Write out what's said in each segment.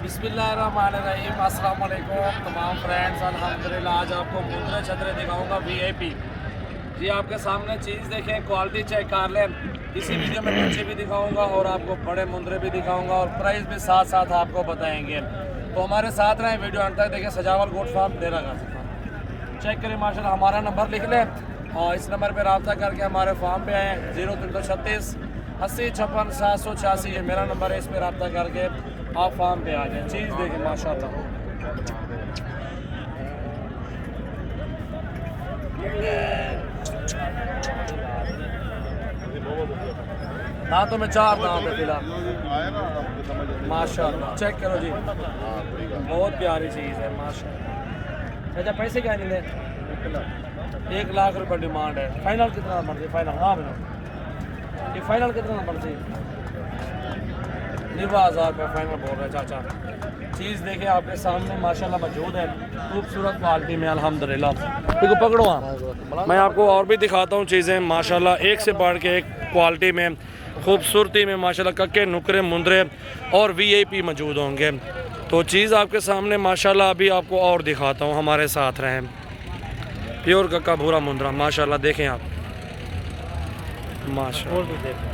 बिस्मिल्लाहिर्रहमानिर्रहीम। अस्सलाम वालेकुम तमाम फ्रेंड्स। अल्हम्दुलिल्लाह आज आपको मुंद्रे छतरे दिखाऊंगा वीआईपी। जी आपके सामने चीज़ देखें, क्वालिटी चेक कर लें। इसी वीडियो में बच्चे भी दिखाऊंगा और आपको बड़े मुंद्रे भी दिखाऊंगा और प्राइस भी साथ साथ आपको बताएंगे। तो हमारे साथ रहें, वीडियो अंत तक देखें। सजावल गोट फार्म डेरा गाजी फार्म चेक करें माशाल्लाह। हमारा नंबर लिख लें और इस नंबर पर रब्ता करके हमारे फार्म पे आएँ। 0336 80 56 786 ये मेरा नंबर है। इस पर रब्ता करके आप फार्म पे आ जाए। चीज़ देखें माशाल्लाह। दांतों में 4 दांत है फिलहाल माशाल्लाह। चेक करो जी, बहुत प्यारी चीज़ है माशाल्लाह। अच्छा पैसे क्या नहीं दे? 1 लाख रुपए डिमांड है। फाइनल कितना मर्जी? फाइनल हाँ बना ये फाइनल कितना मर्जी? 90,000 रुपये फाइनल बोल रहे चाचा। चीज़ देखें आपके सामने माशाल्लाह मौजूद है, खूबसूरत क्वालिटी में अल्हम्दुलिल्लाह। देखो पकड़ो हाँ, मैं आपको और भी दिखाता हूँ चीज़ें माशाल्लाह, एक से बढ़ के एक क्वालिटी में, खूबसूरती में माशाल्लाह। कक्के नुकरे मुंदरे और वीआईपी मौजूद होंगे। तो चीज़ आपके सामने माशाल्लाह अभी आपको और दिखाता हूँ, हमारे साथ रहें। प्योर कक्का भूरा मुंदरा माशाल्लाह, देखें आप माशाल्लाह।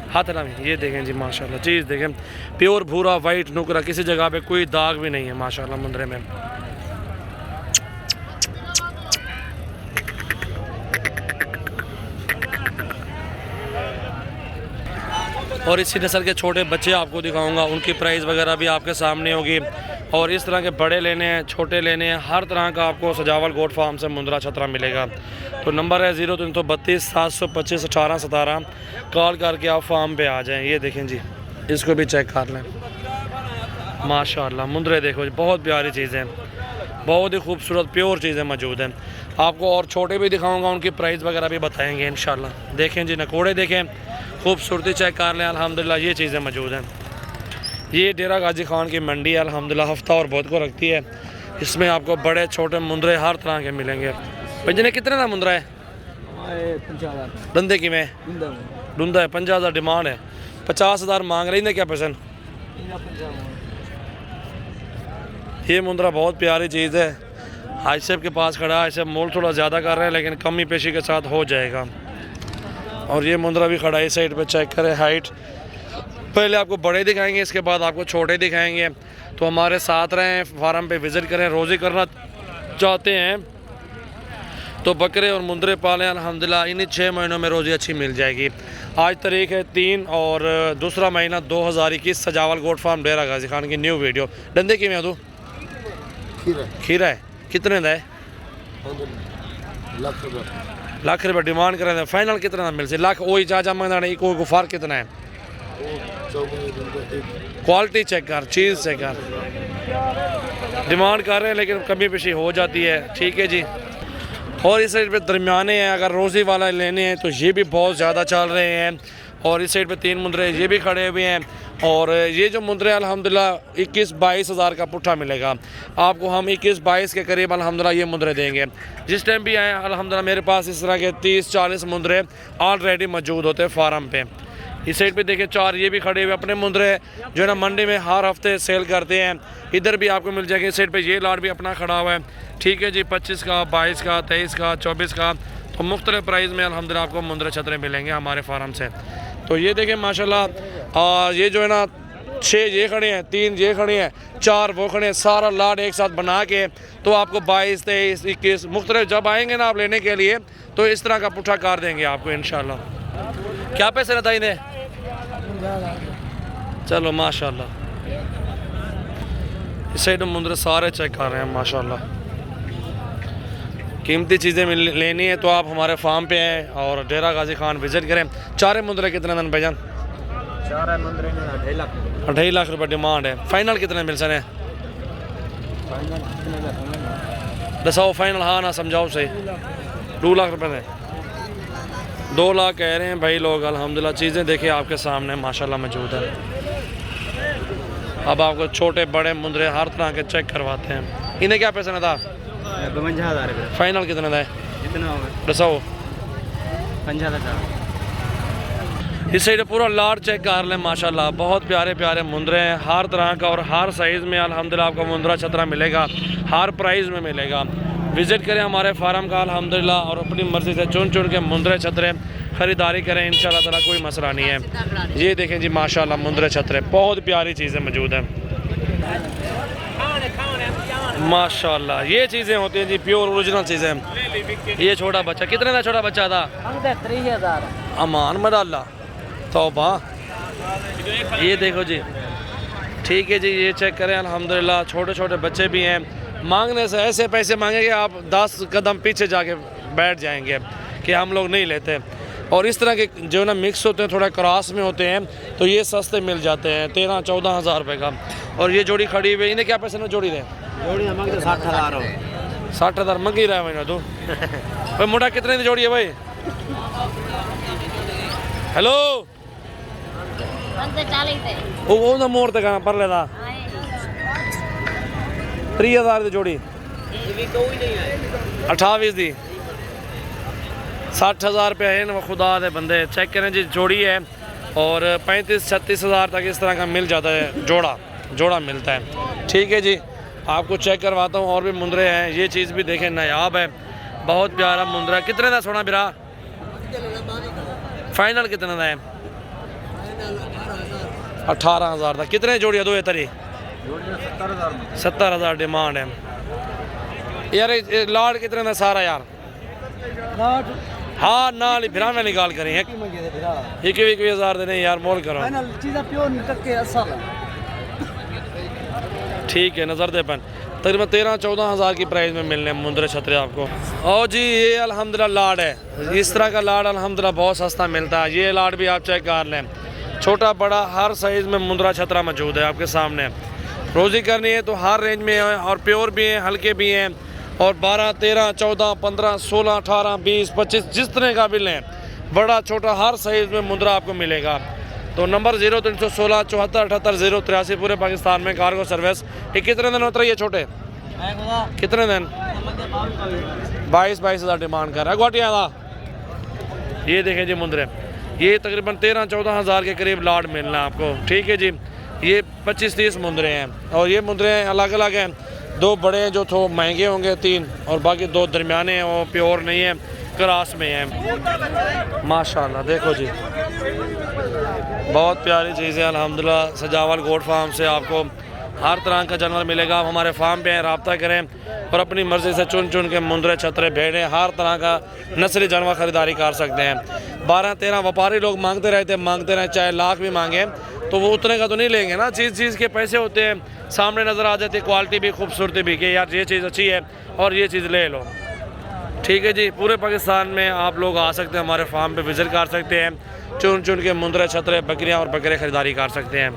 हाथ ना में ये देखें जी माशाल्लाह। चीज़ देखें, प्योर भूरा वाइट नुकरा, किसी जगह पे कोई दाग भी नहीं है माशाल्लाह मुंदरे में। और इसी नस्ल के छोटे बच्चे आपको दिखाऊंगा, उनकी प्राइस वगैरह भी आपके सामने होगी। और इस तरह के बड़े लेने हैं, छोटे लेने हैं, हर तरह का आपको सजावल गोट फार्म से मुंदरा छतरा मिलेगा। तो नंबर है 0332 725 18 17। कॉल करके आप फार्म पे आ जाएं। ये देखें जी, इसको भी चेक कर लें माशाल्लाह। मुंदरे देखो जी, बहुत प्यारी चीज़ें, बहुत ही खूबसूरत प्योर चीज़ें मौजूद हैं। आपको और छोटे भी दिखाऊंगा, उनकी प्राइस वगैरह भी बताएंगे इंशाल्लाह। देखें जी, नकोड़े देखें, खूबसूरती चेक कर लें अल्हम्दुलिल्लाह। ये चीज़ें मौजूद हैं। ये डेरा गाजी खान की मंडी है अल्हम्दुलिल्लाह, हफ्ता और बहुत को रखती है। इसमें आपको बड़े छोटे मुंदरे हर तरह के मिलेंगे। भजने कितने का मुंदरा है? 50,000 धंधे की में ढूंढा है। 50,000 डिमांड है, 50,000 मांग रही है। क्या पसंद? ये मुंदरा बहुत प्यारी चीज़ है। आइसेब के पास खड़ा है, आइसेब मोल थोड़ा ज़्यादा कर रहे हैं लेकिन कमी पेशी के साथ हो जाएगा। और ये मुंदरा भी खड़ा है, इस साइड पे चेक करें हाइट। पहले आपको बड़े दिखाएंगे, इसके बाद आपको छोटे दिखाएंगे। तो हमारे साथ रहें, फार्म पे विज़िट करें। रोज़ी करना चाहते हैं तो बकरे और मुंदरे पालें अल्हम्दुलिल्लाह। इन्हीं 6 महीनों में रोज़ी अच्छी मिल जाएगी। आज तारीख है 3 और दूसरा महीना 2021। सजावल गोट फार्म डेरा गाजी खान की न्यू वीडियो। डंदे की में दो खीरा है, कितने का है? लाख रुपये डिमांड करें। फाइनल कितना मिल से? लाख वही चाचा मंगना नहीं, कोई गुफार कितना है? क्वालिटी चेक कर, चीज़ चेक कर। डिमांड कर रहे हैं लेकिन कमी पेशी हो जाती है। ठीक है जी। और इस साइड पे दरमियाने हैं, अगर रोज़ी वाला लेने हैं तो ये भी बहुत ज़्यादा चल रहे हैं। और इस साइड पे 3 मुंदरे ये भी खड़े हुए हैं। और ये जो मुंदरे अल्हम्दुलिल्लाह 21-22 हज़ार का पुट्ठा मिलेगा आपको। हम 21-22 के करीब अल्हम्दुलिल्लाह ये मुंदरे देंगे। जिस टाइम भी आए अल्हम्दुलिल्लाह मेरे पास इस तरह के 30-40 मुंदरे ऑलरेडी मौजूद होते हैं फार्म पे। इस साइड पे देखिए 4 ये भी खड़े हुए अपने मुंदरे जो है ना, मंडी में हर हफ्ते सेल करते हैं। इधर भी आपको मिल जाएगी। इस साइड पे ये लाट भी अपना खड़ा हुआ है। ठीक है जी। 25 का, 22 का, 23 का, 24 का, तो मुख्तलिफ प्राइस में अल्हम्दुलिल्लाह आपको मुंदरे छतरे मिलेंगे हमारे फार्म से। तो ये देखें माशाल्लाह, ये जो है ना 6 ये खड़े हैं, 3 ये खड़े हैं, 4 वो खड़े हैं। सारा लाट एक साथ बना के तो आपको 22, 23, 21 मुख्तलिफ जब आएंगे ना आप लेने के लिए तो इस तरह का पुट्ठा कर देंगे आपको इंशाल्लाह। क्या पैसे बताई दे? चलो माशाल्लाह। इस साइड मुंदरे सारे चेक कर रहे हैं माशाल्लाह। कीमती चीज़ें लेनी है तो आप हमारे फार्म पे आएँ और डेरा गाजी खान विज़िट करें। 4 मुंदरे कितने दिन भाईजान? 4 मुंदरे 2.5 लाख रुपये डिमांड है। फाइनल कितने मिल सके? दसाओ फाइनल। हाँ ना समझाओ सही। 2 लाख रुपये में 2 लाख कह रहे हैं भाई लोग अल्हम्दुलिल्लाह। चीज़ें देखिए आपके सामने माशाल्लाह मौजूद है। अब आपको छोटे बड़े मुंदरे हर तरह के चेक करवाते हैं। इन्हें क्या पैसा था? 52,000 रुपये। फाइनल कितना था? कितना होगा? दसाओ। 50,000। इस साइड पूरा लाट चेक कर लें माशाल्लाह, बहुत प्यारे प्यारे मुंदरे हैं हर तरह का और हर साइज़ में अल्हम्दुलिल्लाह आपको मुंदरा छतरा मिलेगा, हर प्राइस में मिलेगा। विज़िट करें हमारे फार्म का अल्हम्दुलिल्लाह और अपनी मर्ज़ी से चुन चुन के मुंदरे छतरे ख़रीदारी करें, इंशाल्लाह ताला कोई मसला नहीं है। ये देखें जी माशाल्लाह मुंदरे छतरे, बहुत प्यारी चीज़ें मौजूद हैं माशाल्लाह। ये चीज़ें होती हैं जी प्योर ओरिजिनल चीज़ें। ये छोटा बच्चा कितने का छोटा बच्चा था? 30,000 अमान मदाल्ला तौबा। ये देखो जी, ठीक है जी, ये चेक करें अल्हम्दुलिल्लाह। छोटे छोटे बच्चे भी हैं, मांगने से ऐसे पैसे मांगेंगे आप 10 कदम पीछे जाके बैठ जाएंगे कि हम लोग नहीं लेते। और इस तरह के जो ना मिक्स होते हैं, थोड़ा क्रॉस में होते हैं, तो ये सस्ते मिल जाते हैं 13-14 हज़ार रुपये का। और ये जोड़ी खड़ी हुई, इन्हें क्या पैसे ना जोड़ी दे? जोड़ी मांगते 60,000 हो। 60,000 मंगी रहा है भाई ना तू। भाई मोटा कितने की जोड़ी है भाई? हेलो वो ना मोड़ तक पर लेदा 30,000 की जोड़ी 28 दी 60,000 रुपये है ना खुदा दे बंदे। चेक करें जी, जोड़ी है और 35-36 हज़ार तक इस तरह का मिल जाता है, जोड़ा मिलता है। ठीक है जी, आपको चेक करवाता हूँ और भी मुंदरे हैं। ये चीज़ भी देखें नायाब है, बहुत प्यारा मुंदरा। कितने का सोना बिरा? फाइनल कितने का है? 18,000 था। कितने जोड़ी है? 2 तरी 70,000 डिमांड है यार। लाड कितने का सारा यार? हाँ ना फिर मैं निकाल करें 21,000 देने यार, मोल करो। ठीक है, नज़र दे पन तकरीबन 13-14 हज़ार की प्राइस में मिलने मुंदरे छतरे आपको। और जी ये अल्हम्दुलिल्लाह लाड है, इस तरह का लाड अल्हम्दुलिल्लाह बहुत सस्ता मिलता है। ये लाड भी आप चेक कर लें, छोटा बड़ा हर साइज़ में मुंदरा छतरा मौजूद है आपके सामने। रोज़ी करनी है तो हर रेंज में है, और प्योर भी हैं, हल्के भी हैं, और 12, 13, 14, 15, 16, 18, 20, 25 जिस तरह का भी लें, बड़ा छोटा हर साइज़ में मुंदरा आपको मिलेगा। तो नंबर 0316 74 78 083 पूरे पाकिस्तान में कार्गो सर्विस। ये कितने दिन होता है ये छोटे? कितने दिन? 22 हज़ार डिमांड कर रहा है गुवाटिया का। ये देखें जी मुंदरे, ये तकरीबन 13-14 हज़ार के करीब लाड मिलना है आपको। ठीक है जी, ये 25-30 मुंदरे हैं, और ये मुंदरे अलग अलग हैं। 2 बड़े हैं जो थोड़े महंगे होंगे 3, और बाकी 2 दरमियाने हैं, वो प्योर नहीं है, क्रॉस में है माशाल्लाह। देखो जी बहुत प्यारी चीज़ है अल्हम्दुलिल्लाह। सजावल गोट फार्म से आपको हर तरह का जानवर मिलेगा। आप हमारे फार्म पे रब्ता करें और अपनी मर्ज़ी से चुन चुन के मुंदरे छतरे भेड़ें हर तरह का नस्ली जानवर ख़रीदारी कर सकते हैं। 12-13 व्यापारी लोग मांगते रहे, चाहे लाख भी मांगे तो वो उतने का तो नहीं लेंगे ना। चीज़ के पैसे होते हैं, सामने नज़र आ जाती है, क्वालिटी भी खूबसूरती भी कि यार ये चीज़ अच्छी है और ये चीज़ ले लो। ठीक है जी, पूरे पाकिस्तान में आप लोग आ सकते हैं, हमारे फार्म पे विज़िट कर सकते हैं, चुन चुन के मुंदरे छतरे बकरियां और बकरे ख़रीदारी कर सकते हैं।